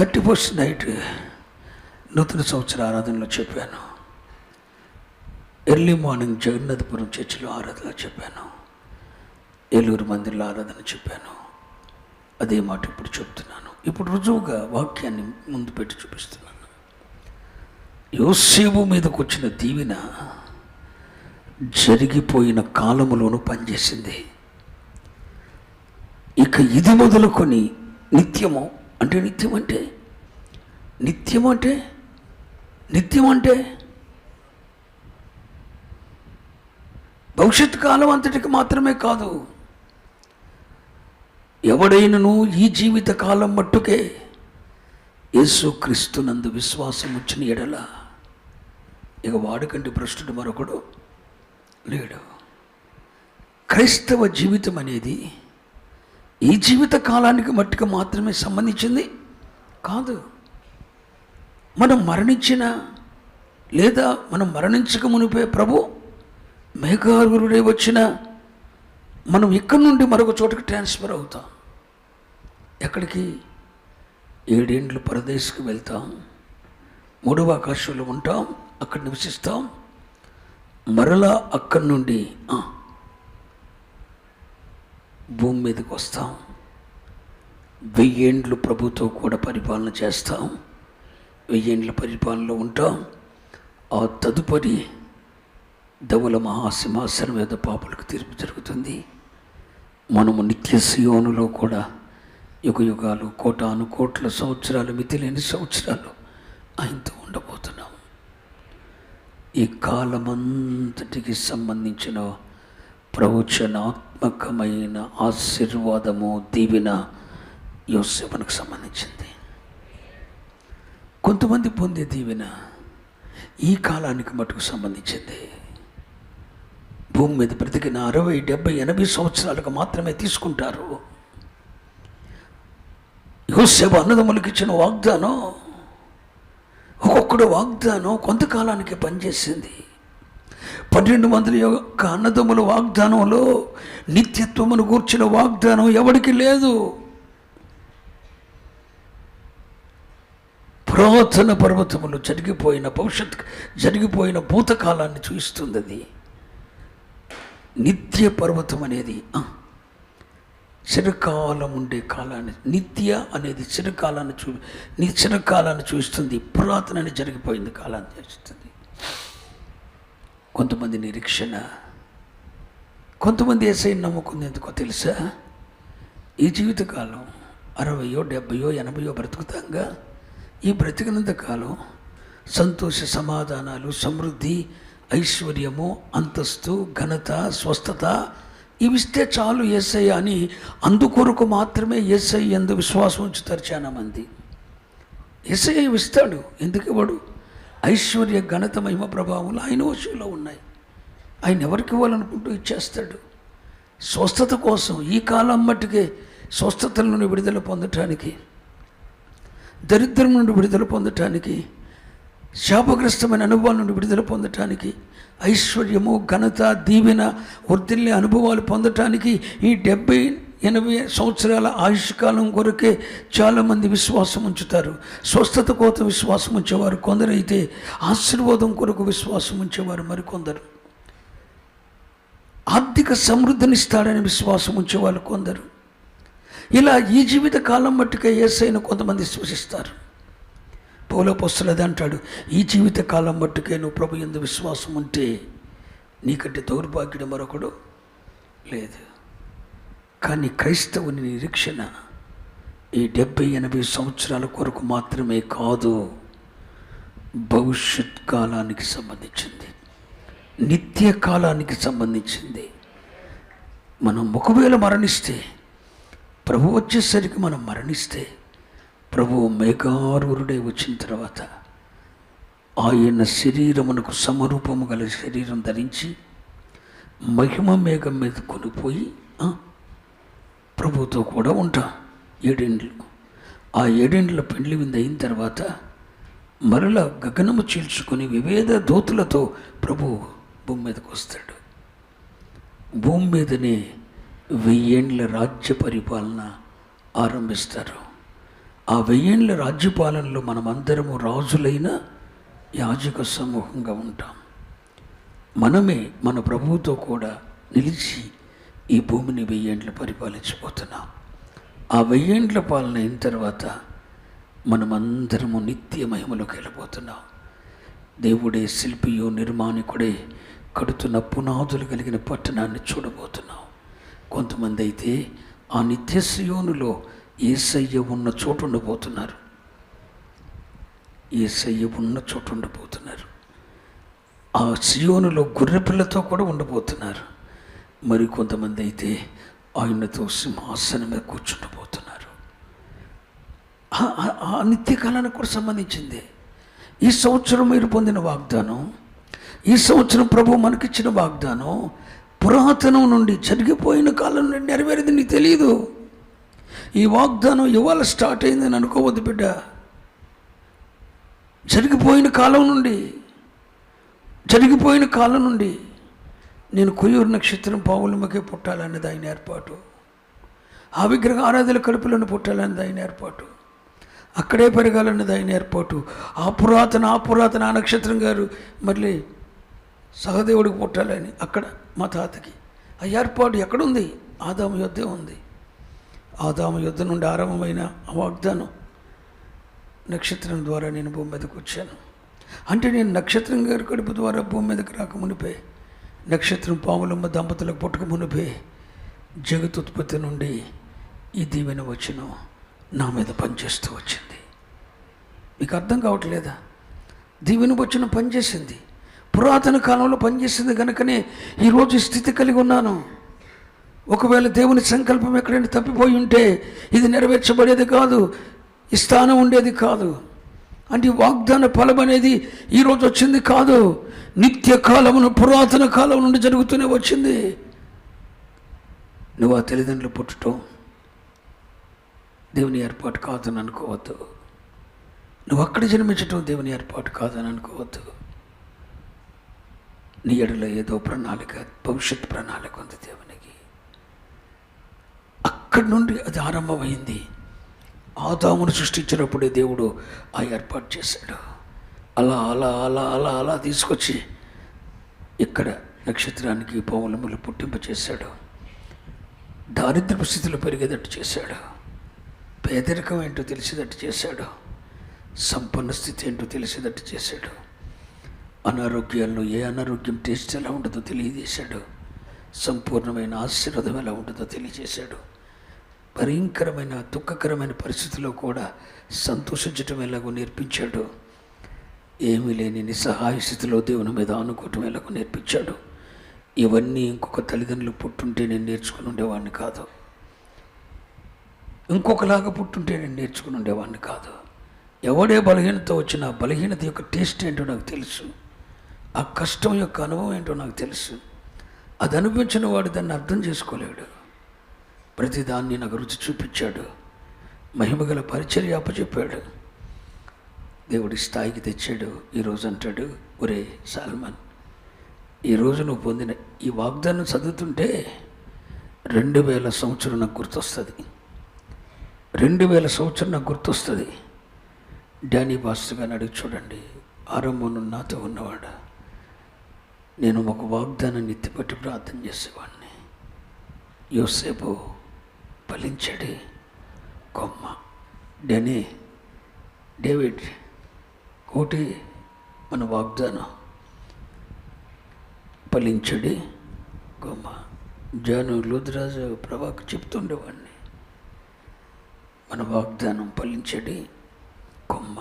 31st night నూతన సంవత్సర ఆరాధనలో చెప్పాను. ఎర్లీ మార్నింగ్ జగన్నాథపురం చర్చిలో ఆరాధన చెప్పాను. ఏలూరు మందిర్లో ఆరాధన చెప్పాను. అదే మాట ఇప్పుడు చెప్తున్నాను. ఇప్పుడు రుజువుగా వాక్యాన్ని ముందు పెట్టి చూపిస్తున్నాను. యోసేపు మీదకు వచ్చిన దీవెన జరిగిపోయిన కాలములోనూ పనిచేసింది. ఇక ఇది మొదలుకొని నిత్యము అంటే నిత్యం అంటే భవిష్యత్ కాలం అంతటికి మాత్రమే కాదు. ఎవడైనను ఈ జీవిత కాలం మట్టుకే యేసుక్రీస్తునందు విశ్వాసం వచ్చిన ఎడల ఇక వాడికంటే భ్రష్టుడు మరొకడు లేడు. క్రైస్తవ జీవితం అనేది ఈ జీవిత కాలానికి మట్టుకు మాత్రమే సంబంధించింది కాదు. మనం మరణించిన లేదా మనం మరణించక మునిపే ప్రభు మేఘారుడే వచ్చిన మనం ఇక్కడి నుండి మరొక చోటుకి ట్రాన్స్ఫర్ అవుతాం. ఎక్కడికి? 7 ఏండ్లు పరదేశకు వెళ్తాం, 3వ ఆకాశంలో ఉంటాం, అక్కడ నివసిస్తాం. మరలా అక్కడి నుండి భూమి మీదకి వస్తాం. 1000 ఏండ్లు ప్రభుతో కూడా పరిపాలన చేస్తాం. 1000 ఏండ్ల పరిపాలనలో ఉంటాం. ఆ తదుపరి ధవల మహాసింహాసనం మీద పాపులకు తీర్పు జరుగుతుంది. మనము నిత్య సియోనులో కూడా యుగయుగాలు, కోటాను కోట్ల సంవత్సరాలు, మితిలేని సంవత్సరాలు ఆయనతో ఉండబోతున్నాం. ఈ కాలమంతటికి సంబంధించిన ప్రవచనాత్మకమైన ఆశీర్వాదము, దీవెన యోసేపునకు సంబంధించింది. కొంతమంది పొందే దీవెన ఈ కాలానికి మటుకు సంబంధించింది. భూమి మీద బ్రతికిన 60, 70, 80 సంవత్సరాలకు మాత్రమే తీసుకుంటారు. యోసేపు అన్నదమ్ములకు ఇచ్చిన వాగ్దానం, ఒక్కొక్కడు వాగ్దానం కొంతకాలానికి పనిచేసింది. 12 మంది యొక్క అన్నదమ్ముల వాగ్దానంలో నిత్యత్వమును గూర్చిన వాగ్దానం ఎవరికి లేదు. పురాతన పర్వతములు జరిగిపోయిన భూతకాలాన్ని చూపిస్తుంది. అది నిత్య పర్వతం అనేది చిరకాలం ఉండే కాలాన్ని, నిత్య అనేది చిరకాలాన్ని చూపిస్తుంది. పురాతనని జరిగిపోయింది కాలాన్ని చూపిస్తుంది. కొంతమంది నిరీక్షణ, కొంతమంది యేసయ్యను నమ్ముకుంది ఎందుకో తెలుసా? ఈ జీవితకాలం 60, 70, 80 బ్రతుకుతాంగా. ఈ బ్రతికినంత కాలం సంతోష సమాధానాలు, సమృద్ధి, ఐశ్వర్యము, అంతస్తు, ఘనత, స్వస్థత ఇవిస్తే చాలు యేసయ్య అని అందుకొరకు మాత్రమే యేసయ్య యందు విశ్వాసం ఉంచుతారు చాలామంది. యేసయ్య ఇస్తాడు. ఎందుకు ఇవ్వడు? ఐశ్వర్య, ఘనత, మహిమ, ప్రభావాలు ఆయన వశంలో ఉన్నాయి. ఆయన ఎవరికి ఇవ్వాలనుకుంటూ ఇచ్చేస్తాడు. స్వస్థత కోసం ఈ కాలం మట్టుకే స్వస్థతల నుండి విడుదల పొందటానికి, దరిద్రం నుండి విడుదల పొందటానికి, శాపగ్రస్తమైన అనుభవాల నుండి విడుదల పొందటానికి, ఐశ్వర్యము, ఘనత, దీవెన, వర్ధిల్లే అనుభవాలు పొందటానికి ఈ 70, 80 సంవత్సరాల ఆయుష్కాలం కొరకే చాలామంది విశ్వాసం ఉంచుతారు. స్వస్థత కోసం విశ్వాసం ఉంచేవారు కొందరైతే, ఆశీర్వాదం కొరకు విశ్వాసం ఉంచేవారు మరికొందరు, ఆర్థిక సమృద్ధినిస్తాడని విశ్వాసం ఉంచేవాళ్ళు కొందరు. ఇలా ఈ జీవిత కాలం మట్టుకే యేసయ్యను కొంతమంది విశ్వసిస్తారు. పౌలపోస్తలుడు అంటాడు, ఈ జీవిత కాలం మట్టుకే నువ్వు ప్రభు యందు విశ్వాసం ఉంటే నీకంటే దౌర్భాగ్యుడు మరొకడు లేదు. కానీ క్రైస్తవుని నిరీక్షణ ఈ 70, 80 సంవత్సరాల కొరకు మాత్రమే కాదు, భవిష్యత్ కాలానికి సంబంధించింది, నిత్య కాలానికి సంబంధించింది. మనం ఒకవేళ మరణిస్తే, ప్రభు వచ్చేసరికి మనం మరణిస్తే, ప్రభు మేఘారూఢుడై వచ్చిన తర్వాత ఆయన శరీరమునకు సమరూపము గల శరీరం ధరించి మహిమ మేఘం మీద కొనిపోయి ప్రభుతో కూడా ఉంటాం 7 ఏండ్లు. ఆ 7 ఏండ్ల పెండ్లి విందు అయిన తర్వాత మరలా గగనము చీల్చుకొని వివిధ దూతలతో ప్రభు భూమి మీదకు వస్తాడు. భూమి మీదనే 1000 ఏండ్ల రాజ్య పరిపాలన ఆరంభిస్తారు. ఆ 1000 ఏళ్ళ రాజ్యపాలనలో మనమందరము రాజులైన యాజక సమూహంగా ఉంటాం. మనమే మన ప్రభువుతో కూడా నిలిచి ఈ భూమిని 1000 ఏళ్ళు పరిపాలించబోతున్నాం. ఆ 1000 ఏళ్ళ పాలన అయిన తర్వాత మనమందరము నిత్య మహిమలోకి వెళ్ళిపోతున్నాం. దేవుడే శిల్పియో నిర్మాణికుడే కడుతున్న పునాదులు కలిగిన పట్టణాన్ని చూడబోతున్నాం. కొంతమంది అయితే ఆ నిత్య సియోనులో యేసయ్య ఉన్న చోటు ఉండబోతున్నారు. యేసయ్య ఉన్న చోటు ఉండబోతున్నారు. ఆ సియోనులో గొర్రెపిల్లతో కూడా ఉండబోతున్నారు. మరి కొంతమంది అయితే ఆయనతో సింహాసనం మీద కూర్చుండబోతున్నారు. ఆ నిత్యకాలానికి కూడా సంబంధించింది. ఈ సంవత్సరం మీరు పొందిన వాగ్దానం, ఈ సంవత్సరం ప్రభు మనకిచ్చిన వాగ్దానం పురాతనం నుండి జరిగిపోయిన కాలం నుండి నెరవేరింది. నీకు తెలియదు. ఈ వాగ్దానం ఇవాళ స్టార్ట్ అయిందని అనుకోవద్దు బిడ్డ. జరిగిపోయిన కాలం నుండి నేను కొయ్యూరు నక్షత్రం పావులమ్మకే పుట్టాలన్నది ఆయన ఏర్పాటు. ఆ విగ్రహ ఆరాధన కడుపులను పుట్టాలన్నది ఆయన ఏర్పాటు. అక్కడే పెరగాలన్నది ఆయన ఏర్పాటు. ఆ పురాతన ఆ నక్షత్రం గారు మళ్ళీ సహదేవుడికి పుట్టాలని అక్కడ మా తాతకి ఆ ఏర్పాటు ఎక్కడుంది? ఆదాము యుద్ధం ఉంది. ఆదాము యుద్ధం నుండి ఆరంభమైన ఆ వాగ్దానం నక్షత్రం ద్వారా నేను భూమి మీదకి వచ్చాను అంటే, నేను నక్షత్రం గారి కడుపు ద్వారా భూమి మీదకి రాకమునిపే, నక్షత్రం పాములమ్మ దంపతులకు పుట్టక మునిపే జగతుత్పత్తి నుండి ఈ దీవెన వచనం నా మీద పనిచేస్తూ వచ్చింది. మీకు అర్థం కావట్లేదా? దీవెన వచనం పనిచేసింది, పురాతన కాలంలో పనిచేసింది కనుకనే ఈరోజు స్థితి కలిగి ఉన్నాను. ఒకవేళ దేవుని సంకల్పం ఎక్కడైనా తప్పిపోయి ఉంటే ఇది నెరవేర్చబడేది కాదు, ఈ స్థానం ఉండేది కాదు. అంటే వాగ్దాన ఫలం అనేది ఈరోజు వచ్చింది కాదు, నిత్య కాలమును పురాతన కాలం నుండి జరుగుతూనే వచ్చింది. నువ్వు ఆ తల్లిదండ్రులు పుట్టడం దేవుని ఏర్పాటు కాదని అనుకోవద్దు. నువ్వు అక్కడ జన్మించటం దేవుని ఏర్పాటు కాదని అనుకోవద్దు. నీ ఎడలో ఏదో ప్రణాళిక, భవిష్యత్ ప్రణాళిక ఉంది దేవునికి. అక్కడి నుండి అది ఆరంభమైంది. ఆదామును సృష్టించినప్పుడే దేవుడు ఆ ఏర్పాటు చేశాడు. అలా అలా అలా అలా అలా తీసుకొచ్చి ఇక్కడ నక్షత్రానికి పౌలములు పుట్టింపచేశాడు. దారిద్రపు స్థితిలో పెరిగేటట్టు చేశాడు. పేదరికం ఏంటో తెలిసేటట్టు చేశాడు. సంపన్న స్థితి ఏంటో తెలిసేటట్టు చేశాడు. అనారోగ్యాల్లో ఏ అనారోగ్యం టేస్ట్ ఎలా ఉంటుందో తెలియజేశాడు. సంపూర్ణమైన ఆశీర్వాదం ఎలా ఉంటుందో తెలియజేశాడు. భయంకరమైన దుఃఖకరమైన పరిస్థితుల్లో కూడా సంతోషించటం ఎలాగో నేర్పించాడు. ఏమీ లేని నిస్సహాయ స్థితిలో దేవుని మీద ఆనుకోవటం ఎలాగో నేర్పించాడు. ఇవన్నీ ఇంకొక తల్లిదండ్రులు పుట్టుంటే నేను నేర్చుకుని ఉండేవాడిని కాదు. ఇంకొకలాగా పుట్టుంటే నేను నేర్చుకుని ఉండేవాడిని కాదు. ఎవడే బలహీనత వచ్చినా బలహీనత యొక్క టేస్ట్ ఏంటో నాకు తెలుసు. ఆ కష్టం యొక్క అనుభవం ఏంటో నాకు తెలుసు. అది అనుభవించిన వాడు దాన్ని అర్థం చేసుకోలేడు. ప్రతిదాన్ని నాకు రుచి చూపించాడు. మహిమగల పరిచర్య అప్పచెప్పాడు. దేవుడి స్థాయికి తెచ్చాడు. ఈరోజు అంటాడు, ఒరే సాల్మన్, ఈరోజు నువ్వు పొందిన ఈ వాగ్దానం చదువుతుంటే 2000 సంవత్సరం నాకు గుర్తొస్తుంది. 2000 సంవత్సరం నాకు గుర్తొస్తుంది. డానీ బాస్టర్ గారిని అడిగి చూడండి. ఆరంభంలో నాతో ఉన్నవాడు. నేను ఒక వాగ్దానాన్ని ఎత్తిపట్టి ప్రార్థన చేసేవాడిని. యోసేపు ఫలించడి కొమ్మ. డానీ, డేవిడ్ కోటి మన వాగ్దానం ఫలించడి కొమ్మ. జాను లూద్రాజు ప్రభాకు చెప్తుండేవాడిని, మన వాగ్దానం ఫలించడి కొమ్మ.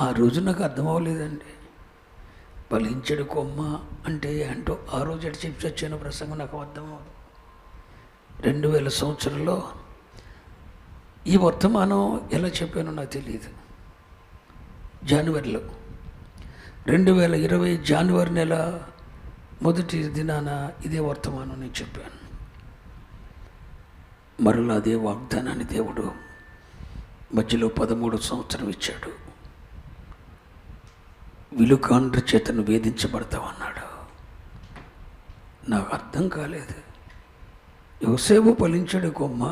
ఆ రోజు నాకు అర్థం అవ్వలేదండి. ఫలించడు కొమ్మ అంటే అంటూ ఆ రోజు ఎటు చెప్పి వచ్చాను ప్రసంగం నాకు అర్థం అవ్వదు. 2000 సంవత్సరంలో ఈ వర్తమానం ఎలా చెప్పానో నాకు తెలియదు. జనవరిలో 2020 జనవరి నెల మొదటి దినాన ఇదే వర్తమానం నేను చెప్పాను. మరలా అదే వాగ్దానాన్ని దేవుడు మధ్యలో 13 సంవత్సరం ఇచ్చాడు. విలుకాండ్ర చేతను వేధించబడతామన్నాడు. నాకు అర్థం కాలేదు. యోసేపు ఫలించాడు కొమ్మ,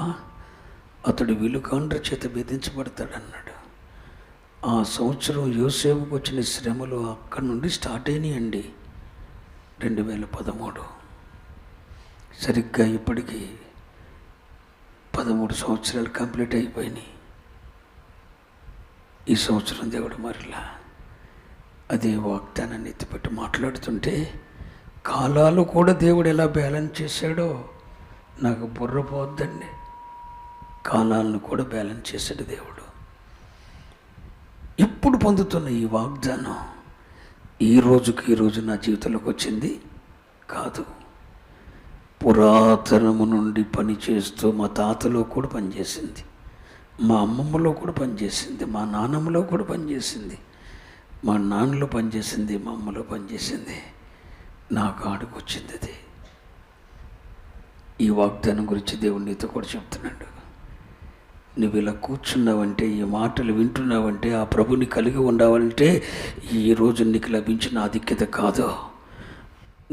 అతడు విలుకాండ్ర చేత వేధించబడతాడన్నాడు. ఆ సంవత్సరం యోసేపుకు వచ్చిన శ్రమలు అక్కడి నుండి స్టార్ట్ అయినాయండి. 2013 సరిగ్గా ఇప్పటికీ 13 సంవత్సరాలు కంప్లీట్ అయిపోయినాయి. ఈ సంవత్సరం దేవుడు మరలా అదే వాగ్దానాన్ని ఎత్తిపెట్టి మాట్లాడుతుంటే కాలాలు కూడా దేవుడు ఎలా బ్యాలెన్స్ చేశాడో నాకు బుర్ర పోద్దండి. కాలాలను కూడా బ్యాలెన్స్ చేశాడు దేవుడు. ఇప్పుడు పొందుతున్న ఈ వాగ్దానం ఈ రోజు నా జీవితంలోకి వచ్చింది కాదు. పురాతనము నుండి పనిచేస్తూ మా తాతలో కూడా పనిచేసింది, మా అమ్మమ్మలో కూడా పనిచేసింది, మా నాన్నమ్మలో కూడా పనిచేసింది, మా నాన్నలో పనిచేసింది, మా అమ్మలో పనిచేసింది. నా కాడికి వచ్చింది అది. ఈ వాగ్దానం గురించి దేవుడు నీతో కూడా చెప్తున్నాడు. నువ్వు ఇలా కూర్చున్నావంటే, ఈ మాటలు వింటున్నావంటే, ఆ ప్రభుని కలిగి ఉండాలంటే ఈరోజు నీకు లభించిన ఆధిక్యత కాదు,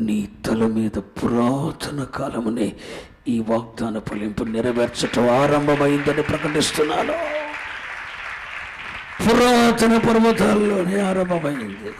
నీ తల మీద పురాతన కాలమునే ఈ వాగ్దాన ఫలింపు నెరవేర్చటం ఆరంభమైందని ప్రకటిస్తున్నాను. పురాతన పర్వతాల్లోనే ఆరంభమైంది.